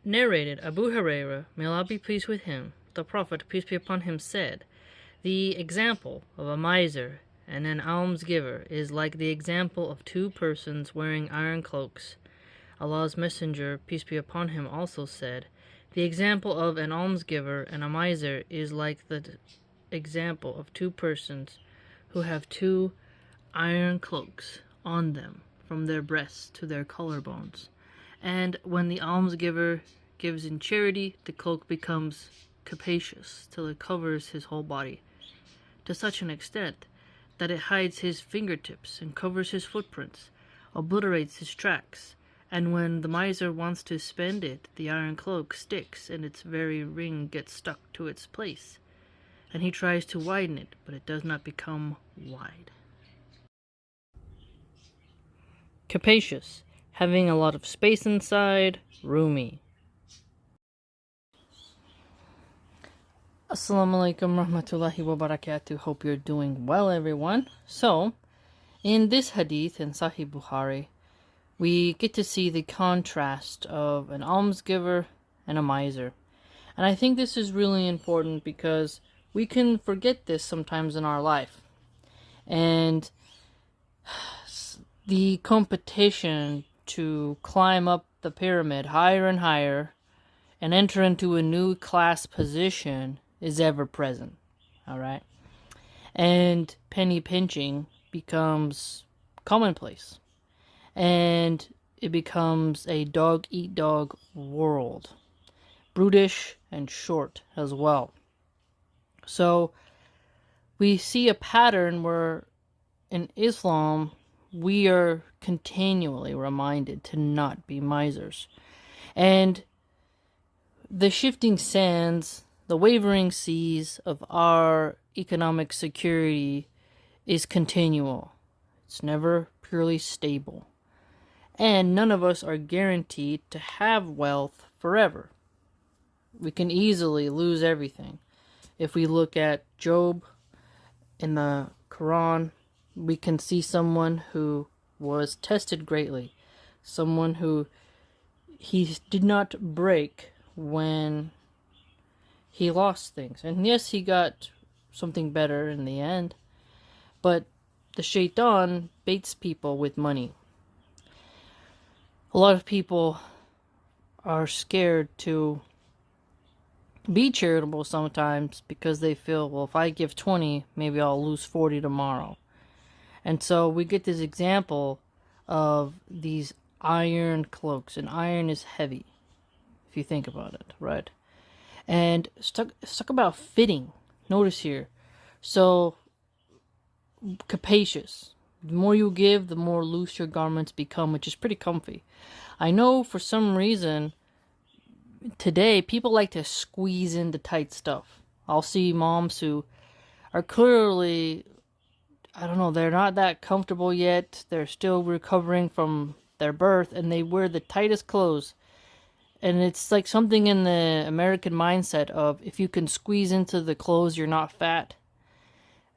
Narrated Abu Hurairah, may Allah be pleased with him, the Prophet, peace be upon him, said, "The example of a miser and an almsgiver is like the example of two persons wearing iron cloaks." Allah's Messenger, peace be upon him, also said, "The example of an almsgiver and a miser is like the example of two persons who have two iron cloaks on them from their breasts to their collarbones. And when the almsgiver gives in charity, the cloak becomes capacious till it covers his whole body, to such an extent that it hides his fingertips and covers his footprints, obliterates his tracks. And when the miser wants to spend it, the iron cloak sticks and its very ring gets stuck to its place. And he tries to widen it, but it does not become wide." Capacious, having a lot of space inside, roomy. Assalamu alaikum rahmatullahi wa barakatuh. Hope you're doing well, everyone. So, in this hadith in Sahih Bukhari, we get to see the contrast of an almsgiver and a miser. And I think this is really important because we can forget this sometimes in our life. And the competition to climb up the pyramid higher and higher and enter into a new class position is ever present. Alright? And penny pinching becomes commonplace. And it becomes a dog-eat-dog world. Brutish and short as well. So, we see a pattern where in Islam, we are continually reminded to not be misers. And the shifting sands, the wavering seas of our economic security is continual. It's never purely stable. And none of us are guaranteed to have wealth forever. We can easily lose everything. If we look at Job in the Quran, we can see someone who was tested greatly. Someone who he did not break when he lost things. And yes, he got something better in the end. But the shaitan baits people with money. A lot of people are scared to be charitable sometimes because they feel, well, if I give 20, maybe I'll lose 40 tomorrow. And so we get this example of these iron cloaks. And iron is heavy, if you think about it, right? And let's talk about fitting. Notice here. So, capacious. The more you give, the more loose your garments become, which is pretty comfy. I know for some reason, today, people like to squeeze into tight stuff. I'll see moms who are clearly, I don't know, they're not that comfortable yet. They're still recovering from their birth, and they wear the tightest clothes. And it's like something in the American mindset of, if you can squeeze into the clothes, you're not fat.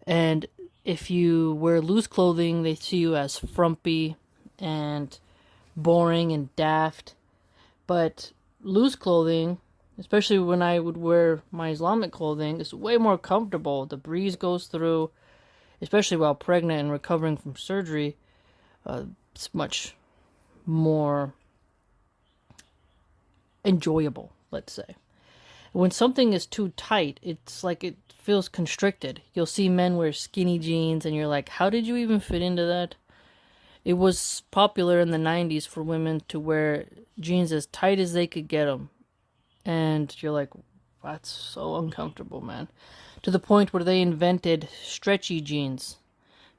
And if you wear loose clothing, they see you as frumpy and boring and daft. But loose clothing, especially when I would wear my Islamic clothing, is way more comfortable. The breeze goes through, especially while pregnant and recovering from surgery. It's much more enjoyable, let's say. When something is too tight, it's like it feels constricted. You'll see men wear skinny jeans and you're like, how did you even fit into that? It was popular in the 90s for women to wear jeans as tight as they could get them. And you're like, that's so uncomfortable, man. To the point where they invented stretchy jeans.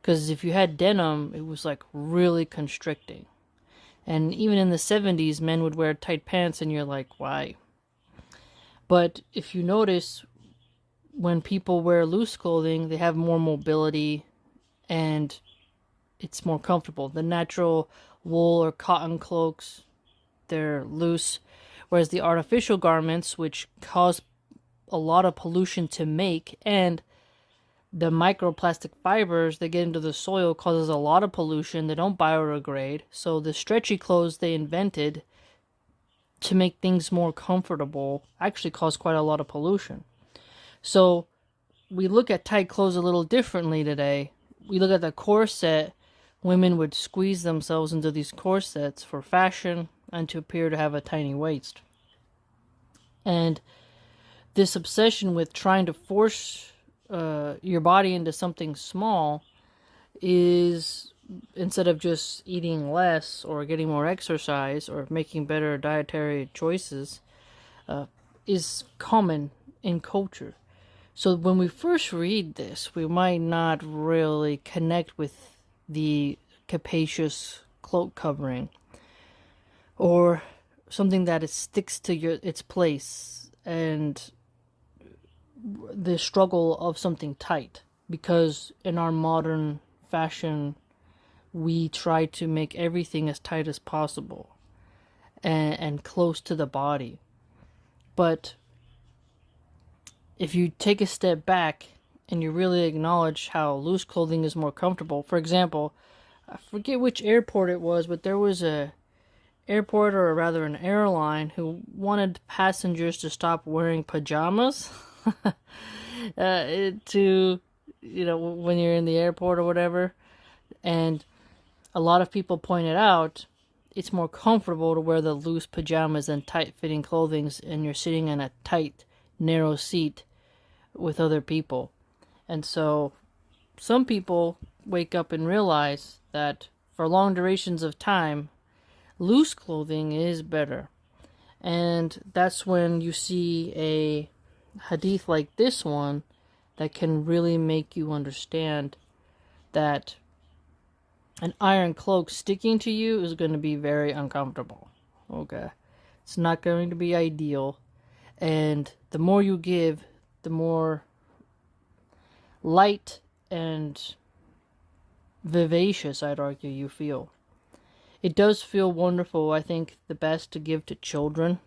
Because if you had denim, it was like really constricting. And even in the 70s, men would wear tight pants and you're like, why? But if you notice, when people wear loose clothing, they have more mobility and it's more comfortable. The natural wool or cotton cloaks, they're loose. Whereas the artificial garments, which cause a lot of pollution to make, and the microplastic fibers that get into the soil causes a lot of pollution. They don't biodegrade. So the stretchy clothes they invented to make things more comfortable actually cause quite a lot of pollution. So we look at tight clothes a little differently today. We look at the corset. Women would squeeze themselves into these corsets for fashion and to appear to have a tiny waist. And this obsession with trying to force your body into something small is, instead of just eating less or getting more exercise or making better dietary choices, is common in culture. So when we first read this, we might not really connect with the capacious cloak covering or something that it sticks to its place and the struggle of something tight, because in our modern fashion we try to make everything as tight as possible and close to the body. But if you take a step back and you really acknowledge how loose clothing is more comfortable, for example, I forget which airport it was, but there was a airport, or rather an airline, who wanted passengers to stop wearing pajamas to, when you're in the airport or whatever. And a lot of people pointed out it's more comfortable to wear the loose pajamas than tight-fitting clothing, and you're sitting in a tight, narrow seat with other people. And so some people wake up and realize that for long durations of time, loose clothing is better. And that's when you see a hadith like this one that can really make you understand that an iron cloak sticking to you is going to be very uncomfortable. Okay? It's not going to be ideal. And the more you give, the more light and vivacious, I'd argue, you feel. It does feel wonderful, I think, the best to give to children.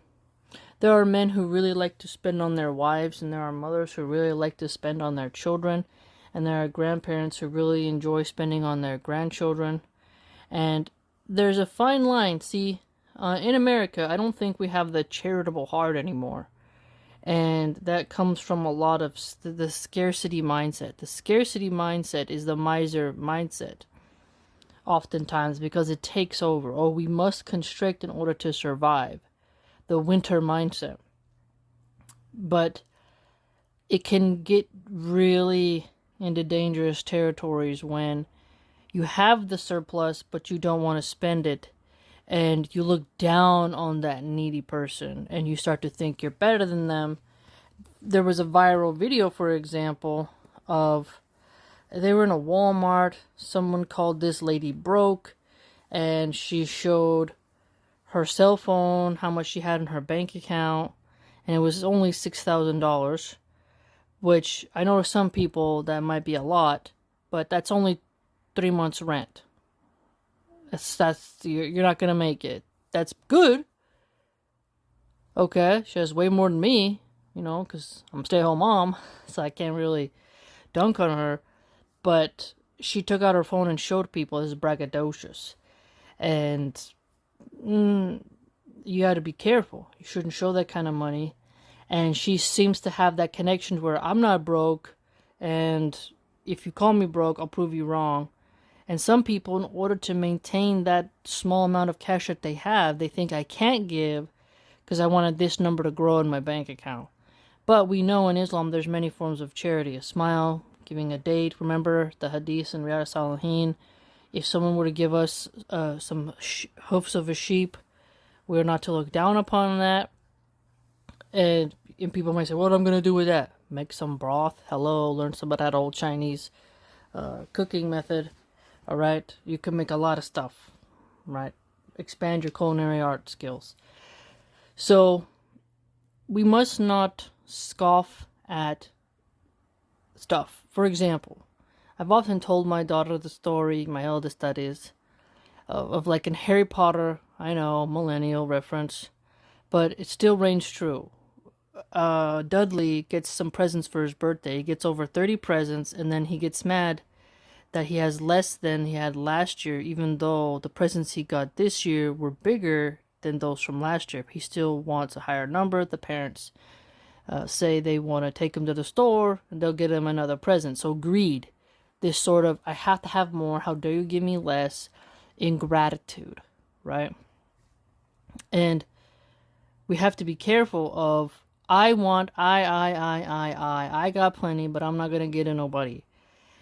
There are men who really like to spend on their wives, and there are mothers who really like to spend on their children, and there are grandparents who really enjoy spending on their grandchildren. And there's a fine line. See, in America, I don't think we have the charitable heart anymore. And that comes from a lot of the scarcity mindset. The scarcity mindset is the miser mindset, oftentimes, because it takes over. Oh, we must constrict in order to survive. The winter mindset. But it can get really into dangerous territories when you have the surplus, but you don't want to spend it. And you look down on that needy person, and you start to think you're better than them. There was a viral video, for example, of they were in a Walmart. Someone called this lady broke, and she showed her cell phone, how much she had in her bank account, and it was only $6,000, which I know to some people that might be a lot, but that's only 3 months' rent. You're not gonna make it. That's good. Okay, she has way more than me, because I'm a stay-at-home mom, so I can't really dunk on her. But she took out her phone and showed people. This is braggadocious, and you got to be careful. You shouldn't show that kind of money. And she seems to have that connection where I'm not broke, and if you call me broke, I'll prove you wrong. And some people, in order to maintain that small amount of cash that they have, they think I can't give because I wanted this number to grow in my bank account. But we know in Islam there's many forms of charity. A smile, giving a date. Remember the hadith in Riyadh Salihin. If someone were to give us some hoofs of a sheep, we're not to look down upon that. And people might say, what am I going to do with that? Make some broth. Hello, learn some of that old Chinese cooking method. All right, you can make a lot of stuff, right? Expand your culinary art skills. So we must not scoff at stuff. For example, I've often told my daughter the story, my eldest that is, of like in Harry Potter. I know, millennial reference, but it still reigns true. Dudley gets some presents for his birthday. He gets over 30 presents, and then he gets mad that he has less than he had last year, even though the presents he got this year were bigger than those from last year. He still wants a higher number. The parents say they want to take him to the store and they'll get him another present. So greed, this sort of, I have to have more, how dare you give me less, ingratitude, right? And we have to be careful of, I want, I got plenty, but I'm not going to get to nobody.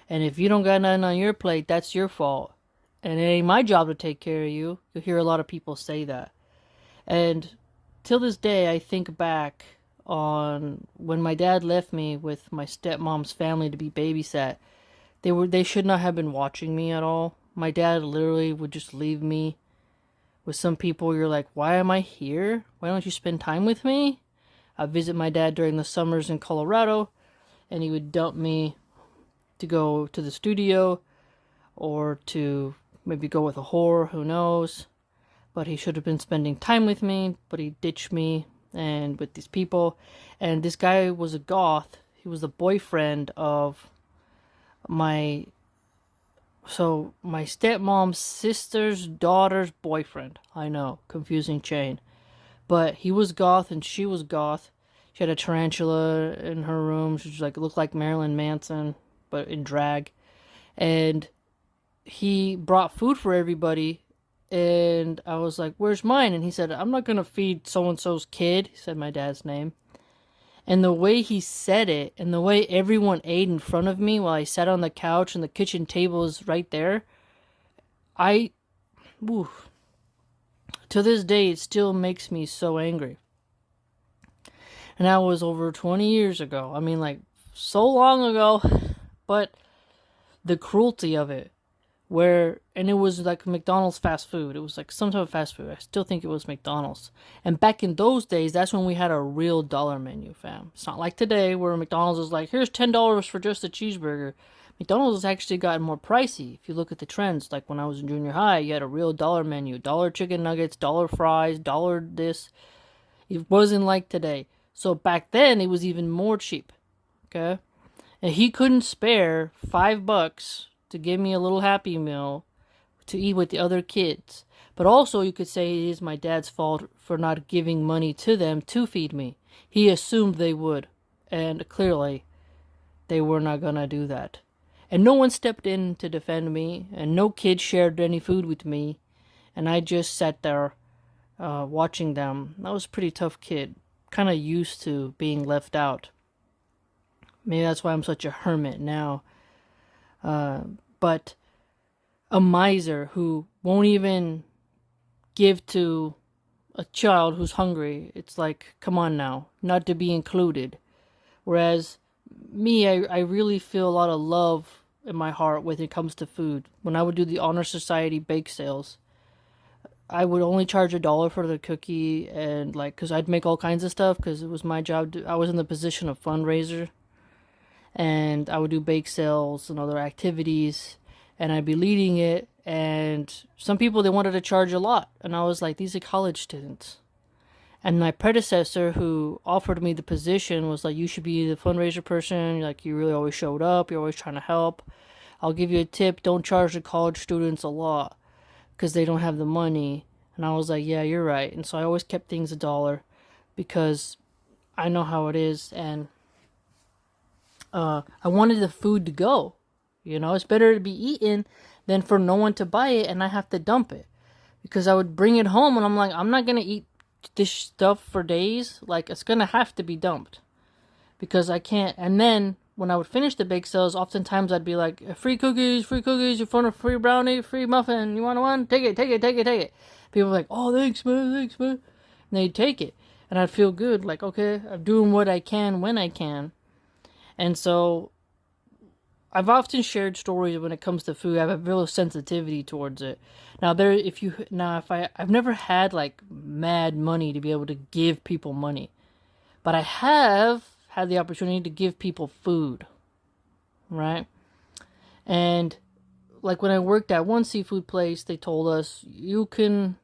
And if you don't got nothing on your plate, that's your fault. And it ain't my job to take care of you. You'll hear a lot of people say that. And till this day, I think back on when my dad left me with my stepmom's family to be babysat. They should not have been watching me at all. My dad literally would just leave me with some people. You're like, why am I here? Why don't you spend time with me? I visit my dad during the summers in Colorado, and he would dump me to go to the studio or to maybe go with a whore, who knows. But he should have been spending time with me, but he ditched me and with these people. And this guy was a goth. He was the boyfriend of my stepmom's sister's daughter's boyfriend. I know, confusing chain. But he was goth and she was goth. She had a tarantula in her room. She was looked like Marilyn Manson, but in drag. And he brought food for everybody. And I was like, where's mine? And he said, I'm not going to feed so-and-so's kid. He said my dad's name. And the way he said it, and the way everyone ate in front of me while I sat on the couch and the kitchen table is right there, to this day, it still makes me so angry. And that was over 20 years ago. I mean, so long ago. But the cruelty of it, and it was like McDonald's fast food. It was like some type of fast food. I still think it was McDonald's. And back in those days, that's when we had a real dollar menu, fam. It's not like today where McDonald's is like, here's $10 for just a cheeseburger. McDonald's has actually gotten more pricey. If you look at the trends, like when I was in junior high, you had a real dollar menu. Dollar chicken nuggets, dollar fries, dollar this. It wasn't like today. So back then, it was even more cheap. Okay? And he couldn't spare $5 to give me a little Happy Meal to eat with the other kids. But also, you could say it is my dad's fault for not giving money to them to feed me. He assumed they would. And clearly, they were not going to do that. And no one stepped in to defend me, and no kid shared any food with me, and I just sat there watching them. I was a pretty tough kid, kind of used to being left out. Maybe that's why I'm such a hermit now. But a miser who won't even give to a child who's hungry, it's like, come on now, not to be included. Whereas me, I really feel a lot of love in my heart when it comes to food. When I would do the Honor Society bake sales, I would only charge $1 for the cookie, and because I'd make all kinds of stuff because it was my job. I was in the position of fundraiser, and I would do bake sales and other activities, and I'd be leading it. And some people, they wanted to charge a lot, and I was like, these are college students. And my predecessor who offered me the position was like, you should be the fundraiser person. You really always showed up. You're always trying to help. I'll give you a tip. Don't charge the college students a lot because they don't have the money. And I was like, yeah, you're right. And so I always kept things $1 because I know how it is. And I wanted the food to go. It's better to be eaten than for no one to buy it and I have to dump it. Because I would bring it home and I'm like, I'm not going to eat this stuff for days. It's gonna have to be dumped because I can't. And then when I would finish the bake sales, oftentimes I'd be like, free cookies, you want a free brownie, free muffin, you want one? Take it. People were like, oh, thanks man. And they'd take it and I'd feel good, okay, I'm doing what I can when I can. And so I've often shared stories when it comes to food. I have a real sensitivity towards it. Now I've never had mad money to be able to give people money, but I have had the opportunity to give people food, right? And when I worked at one seafood place, they told us you can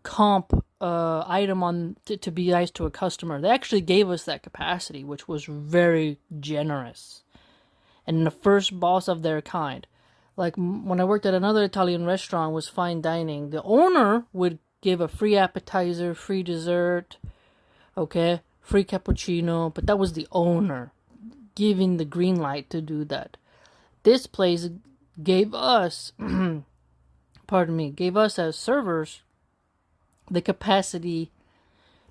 comp item to be nice to a customer. They actually gave us that capacity, which was very generous. And the first boss of their kind. When I worked at another Italian restaurant, was fine dining. The owner would give a free appetizer, free dessert, okay, free cappuccino, but that was the owner giving the green light to do that. This place gave us, gave us as servers the capacity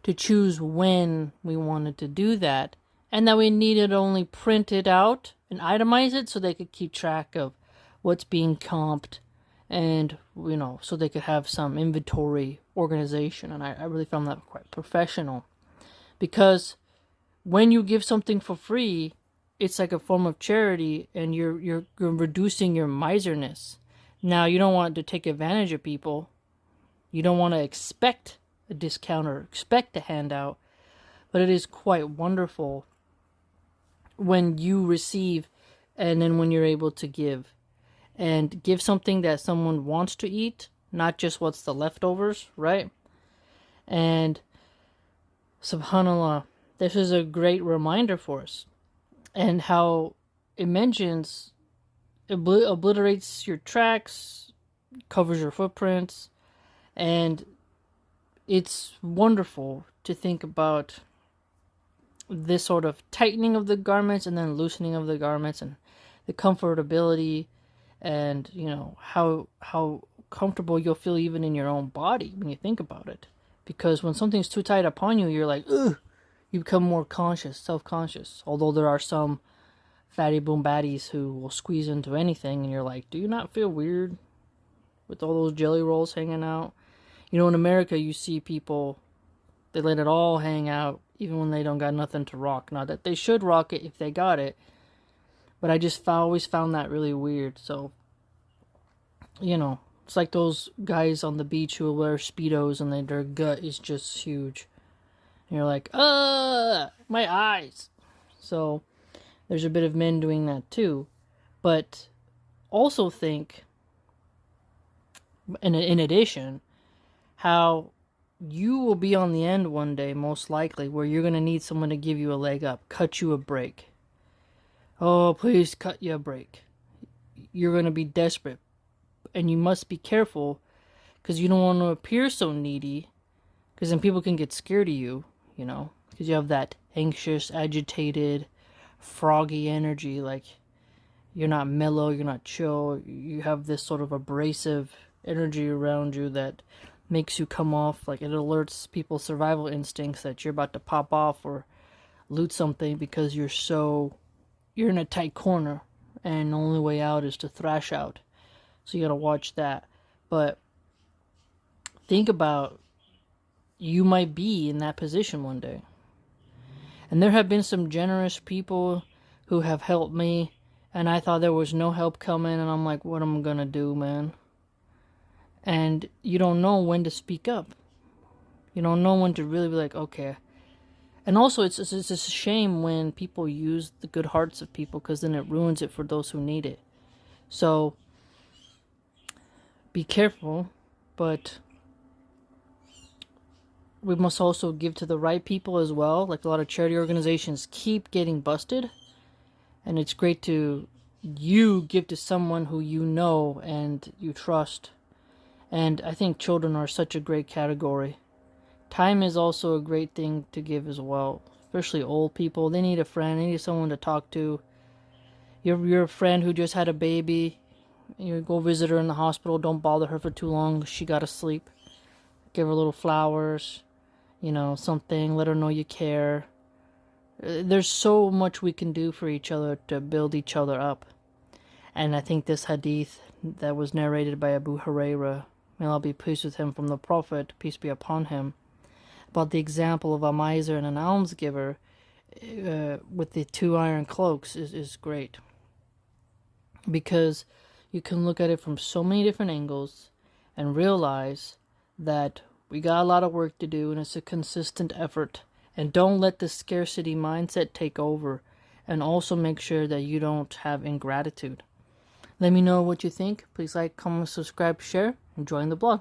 to choose when we wanted to do that, and that we needed only print it out and itemize it so they could keep track of what's being comped, and so they could have some inventory organization. And I really found that quite professional, because when you give something for free, it's like a form of charity, and you're reducing your miserness. Now, you don't want to take advantage of people. You don't want to expect a discount or expect a handout, but it is quite wonderful when you receive, and then when you're able to give. And give something that someone wants to eat, not just what's the leftovers, right? And subhanAllah, this is a great reminder for us. And how it mentions, obliterates your tracks, covers your footprints, and it's wonderful to think about this sort of tightening of the garments and then loosening of the garments, and the comfortability, and how comfortable you'll feel even in your own body when you think about it. Because when something's too tight upon you, you're like, ugh, you become more conscious, self-conscious. Although there are some fatty boom baddies who will squeeze into anything, and you're like, do you not feel weird with all those jelly rolls hanging out? In America, you see people, they let it all hang out, even when they don't got nothing to rock. Not that they should rock it if they got it, but I just always found that really weird. So, it's like those guys on the beach who wear Speedos and their gut is just huge. And you're like, my eyes. So, there's a bit of men doing that too. But also think, in addition, how you will be on the end one day, most likely, where you're going to need someone to give you a leg up, cut you a break. Oh, please cut you a break. You're going to be desperate. And you must be careful, because you don't want to appear so needy, because then people can get scared of you, because you have that anxious, agitated, froggy energy. Like, you're not mellow, you're not chill. You have this sort of abrasive energy around you that makes you come off, like it alerts people's survival instincts that you're about to pop off or loot something, because you're in a tight corner, and the only way out is to thrash out. So you gotta watch that. But think about, you might be in that position one day. And there have been some generous people who have helped me, and I thought there was no help coming, and I'm like, what am I gonna do, man? And you don't know when to speak up. You don't know when to really be like, okay. And also, it's a shame when people use the good hearts of people, because then it ruins it for those who need it. So, be careful, but we must also give to the right people as well. Like, a lot of charity organizations keep getting busted, and it's great to give to someone who you know and you trust. And I think children are such a great category. Time is also a great thing to give as well, especially old people. They need a friend, they need someone to talk to. You're a friend who just had a baby, you go visit her in the hospital, don't bother her for too long, she gotta sleep. Give her little flowers, something, let her know you care. There's so much we can do for each other to build each other up. And I think this hadith that was narrated by Abu Hurairah, may Allah be pleased with him, from the Prophet, peace be upon him, about the example of a miser and an almsgiver with the 2 iron cloaks is great. Because you can look at it from so many different angles and realize that we got a lot of work to do, and it's a consistent effort. And don't let the scarcity mindset take over. And also make sure that you don't have ingratitude. Let me know what you think. Please like, comment, subscribe, share, and join the blog.